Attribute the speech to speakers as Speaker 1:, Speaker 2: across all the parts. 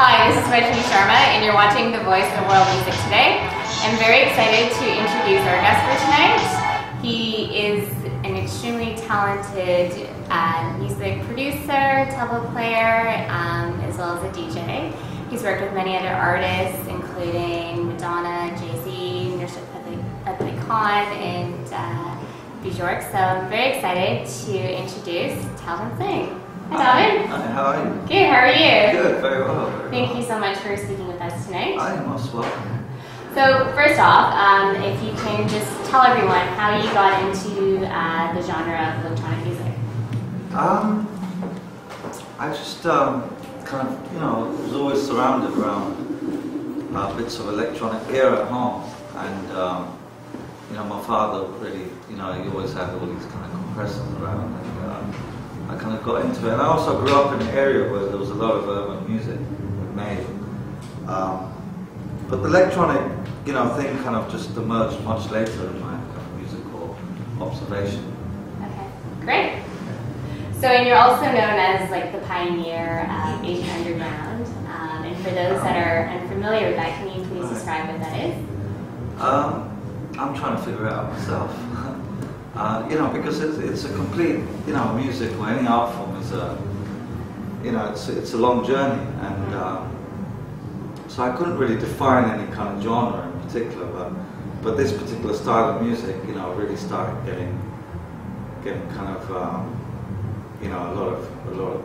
Speaker 1: Hi, this is Rajni Sharma, and you're watching The Voice of World Music Today. I'm very excited to introduce our guest for tonight. He is an extremely talented music producer, tabla player, as well as a DJ. He's worked with many other artists, including Madonna, Jay-Z, Nusrat Fateh Khan, and Bjork. So I'm very excited to introduce Talvin Singh. Hi, Talvin.
Speaker 2: Hi, how are you?
Speaker 1: Good, how are you?
Speaker 2: Good, very well.
Speaker 1: Thank you so much for speaking with us tonight.
Speaker 2: I am most welcome.
Speaker 1: So first off, if you can just tell everyone how you got into the genre of electronic music.
Speaker 2: I just kind of, was always surrounded around bits of electronic gear at home, and my father really, he always had all these kind of compressors around, and I kind of got into it. And I also grew up in an area where there was a lot of urban music made. But the electronic, thing kind of just emerged much later in my kind of musical observation.
Speaker 1: Okay, great. So, and you're also known as like the pioneer of Asian underground. And for those that are unfamiliar with that, can you please describe what that is?
Speaker 2: I'm trying to figure it out myself. Because it's a complete, music or any art form is a, it's a long journey, and so I couldn't really define any kind of genre in particular, but this particular style of music, really started getting kind of, a lot of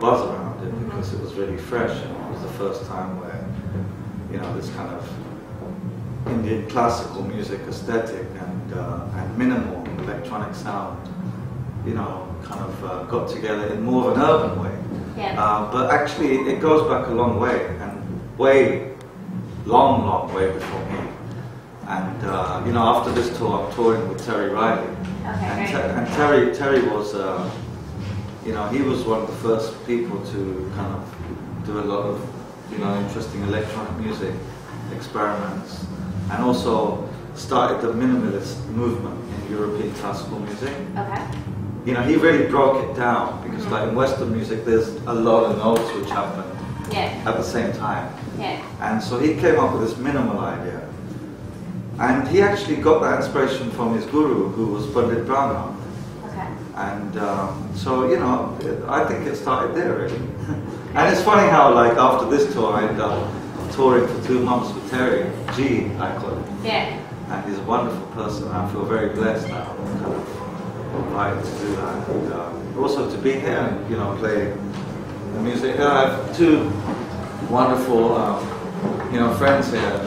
Speaker 2: buzz around it, because it was really fresh, and it was the first time where, this kind of Indian classical music aesthetic and minimal electronic sound, kind of got together in more of an urban way.
Speaker 1: Yeah.
Speaker 2: But actually, it goes back a long way, and way, long way before me. And after this tour, I'm touring with Terry Riley.
Speaker 1: Okay,
Speaker 2: And Terry was, he was one of the first people to kind of do a lot of, interesting electronic music experiments, and also started the minimalist movement in European classical music.
Speaker 1: Okay.
Speaker 2: He really broke it down, because like in Western music, there's a lot of notes which happen at the same time.
Speaker 1: Yeah.
Speaker 2: And so he came up with this minimal idea. And he actually got that inspiration from his guru, who was Pandit.
Speaker 1: Okay.
Speaker 2: And so, I think it started there, really. And it's funny how, like, after this tour, I ended up touring for 2 months with Terry, G, I call him.
Speaker 1: Yeah.
Speaker 2: And he's a wonderful person. I feel very blessed now, kind of invited to do that. And also to be here and, play the music. I have 2 wonderful, friends here.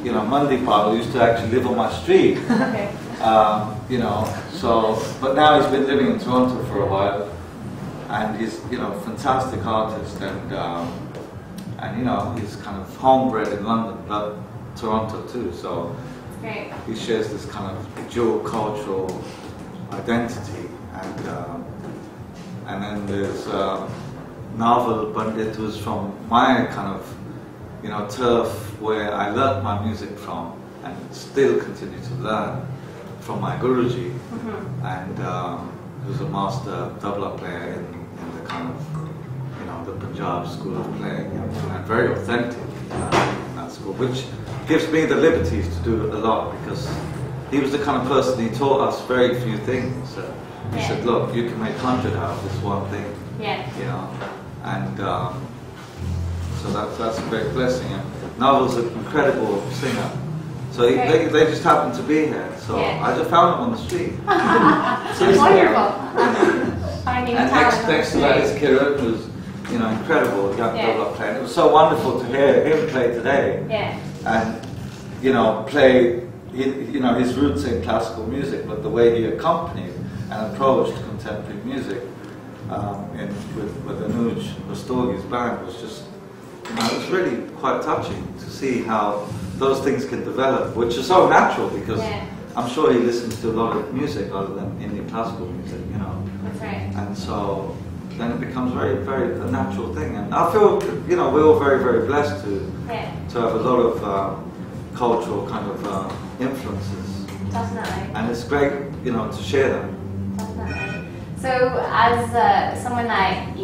Speaker 2: Mandipal, who used to actually live on my street.
Speaker 1: Okay.
Speaker 2: But now he's been living in Toronto for a while, and he's, fantastic artist, and he's kind of homebred in London, but Toronto too. So
Speaker 1: Great.
Speaker 2: he shares this kind of dual cultural identity, and then there's naval pandit, who's from my kind of turf, where I learnt my music from, and still continue to learn from my Guruji, and who's a master tabla player in the kind of, the Punjab school of playing, and very authentic in that school, which gives me the liberties to do a lot, because he was the kind of person, he taught us very few things. He said, look, you can make 100 out of this one thing, and so that's a great blessing. And Naval's an incredible singer. So they just happened to be here. So I just found them on the street.
Speaker 1: Wonderful.
Speaker 2: And next to that is Kiran, who's incredible young tabla player. It was so wonderful to hear him play today.
Speaker 1: Yeah.
Speaker 2: And play his roots in classical music, but the way he accompanied and approached contemporary music with Anuj Rastogi's band was just. It was really quite touching to see how those things can develop, which is so natural, because I'm sure he listens to a lot of music other than Indian classical music,
Speaker 1: That's right.
Speaker 2: And so then it becomes very, very a natural thing. And I feel, we're all very, very blessed to have a lot of cultural kind of influences.
Speaker 1: Definitely.
Speaker 2: And it's great, to share them.
Speaker 1: Definitely. So as someone that,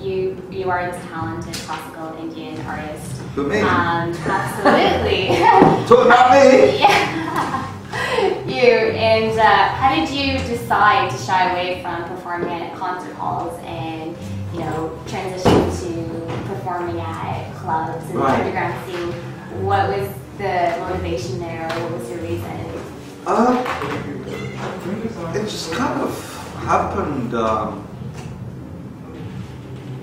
Speaker 1: you are this talented classical Indian artist.
Speaker 2: Who, me?
Speaker 1: Absolutely.
Speaker 2: Talk about me.
Speaker 1: Yeah. You. And how did you decide to shy away from performing at concert halls and transition to performing at clubs and the underground scene? What was the motivation there, or what was your reason?
Speaker 2: It just kind of happened.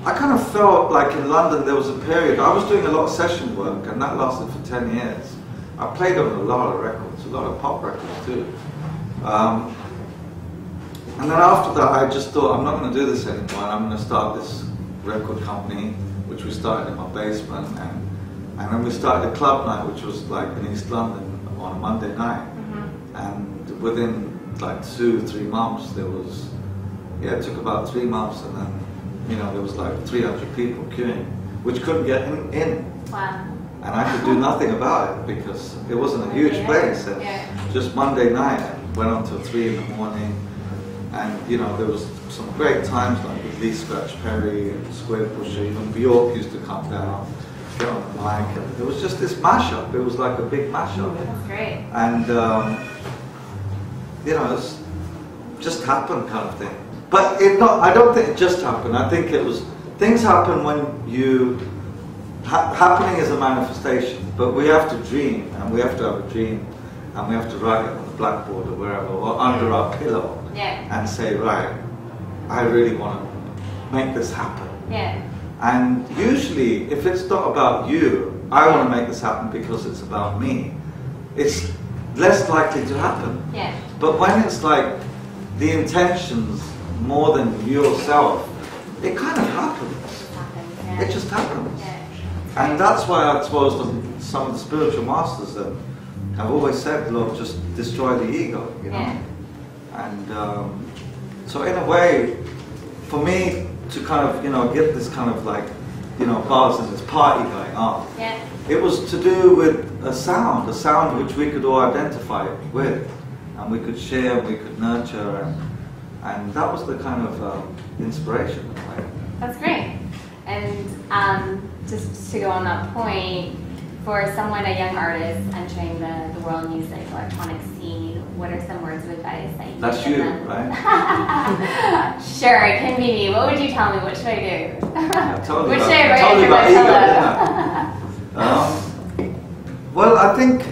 Speaker 2: I kind of felt like in London there was a period, I was doing a lot of session work, and that lasted for 10 years. I played on a lot of records, a lot of pop records too. And then after that I just thought, I'm not going to do this anymore, and I'm going to start this record company, which we started in my basement, and then we started a club night, which was like in East London on a Monday night. And within like 2-3 months there was, it took about 3 months, and then there was like 300 people queuing, which couldn't get in.
Speaker 1: Wow.
Speaker 2: And I could do nothing about it because it wasn't a huge place. And just Monday night, and went on till 3 in the morning. And there was some great times like with Lee Scratch Perry and Square Pusher. Even Bjork used to come down, get on the mic, and it was just this mashup. It was like a big mashup.
Speaker 1: That's great.
Speaker 2: And it's just happened kind of thing. But I don't think it just happened. I think it was, things happen when happening is a manifestation, but we have to dream, and we have to have a dream, and we have to write it on the blackboard or wherever, or under our pillow, and say, right, I really want to make this happen. And usually, if it's not about you, I want to make this happen because it's about me, it's less likely to happen. But when it's like the intentions more than yourself, it kind of happens. It just happens. And that's why I suppose some of the spiritual masters have always said, look, just destroy the ego, And so in a way, for me to kind of, get this kind of like, buzz and this party going on, it was to do with a sound which we could all identify with, and we could share, we could nurture, and that was the kind of inspiration.
Speaker 1: That's great. And just to go on that point, for someone, a young artist entering the world music electronic scene, what are some words of advice that you
Speaker 2: That's
Speaker 1: give
Speaker 2: you,
Speaker 1: them?
Speaker 2: right?
Speaker 1: Sure, it can be me. What would you tell me? What should I do?
Speaker 2: I told you
Speaker 1: what
Speaker 2: about,
Speaker 1: should I write
Speaker 2: told you
Speaker 1: under my
Speaker 2: about
Speaker 1: pillow?
Speaker 2: ego, well, I think,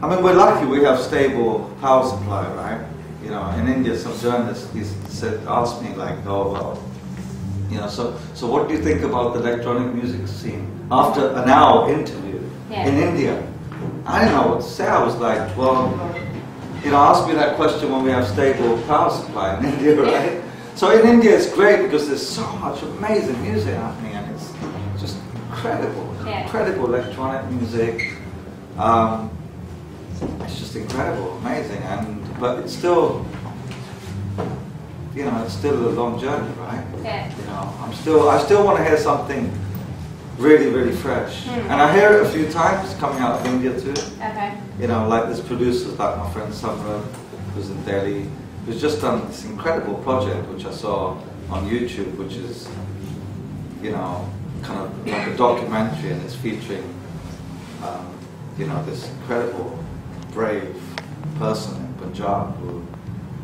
Speaker 2: we're lucky we have stable power supply, right? In India, some journalists asked me like, oh, well, so what do you think about the electronic music scene? After an hour interview in India, I didn't know what to say. I was like, well, ask me that question when we have stable power supply in India, right? So in India it's great because there's so much amazing music happening, and it's just incredible electronic music. It's just incredible, amazing, but it's still, it's still a long journey, right? I still want to hear something really, really fresh. And I hear it a few times coming out of India too. Like there's producers like my friend Samra, who's in Delhi, who's just done this incredible project which I saw on YouTube, which is, kind of like a documentary, and it's featuring, this incredible, brave person in Punjab who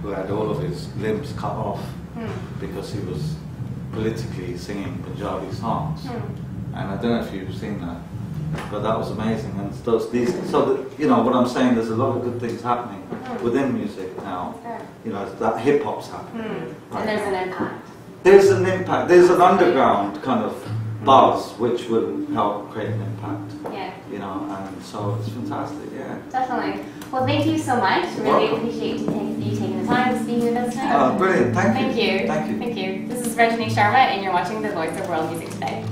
Speaker 2: had all of his limbs cut off because he was politically singing Punjabi songs. And I don't know if you've seen that, but that was amazing. And what I'm saying, there's a lot of good things happening within music now. That hip hop's happening. Right?
Speaker 1: And there's an impact.
Speaker 2: There's an impact. There's an underground kind of buzz which will help create an impact. And so it's fantastic.
Speaker 1: Definitely. Well, thank you so much. Really appreciate you taking the time to speak with us tonight.
Speaker 2: Brilliant. Thank you.
Speaker 1: Thank you. This is Rajni Sharma, and you're watching The Voice of World Music Today.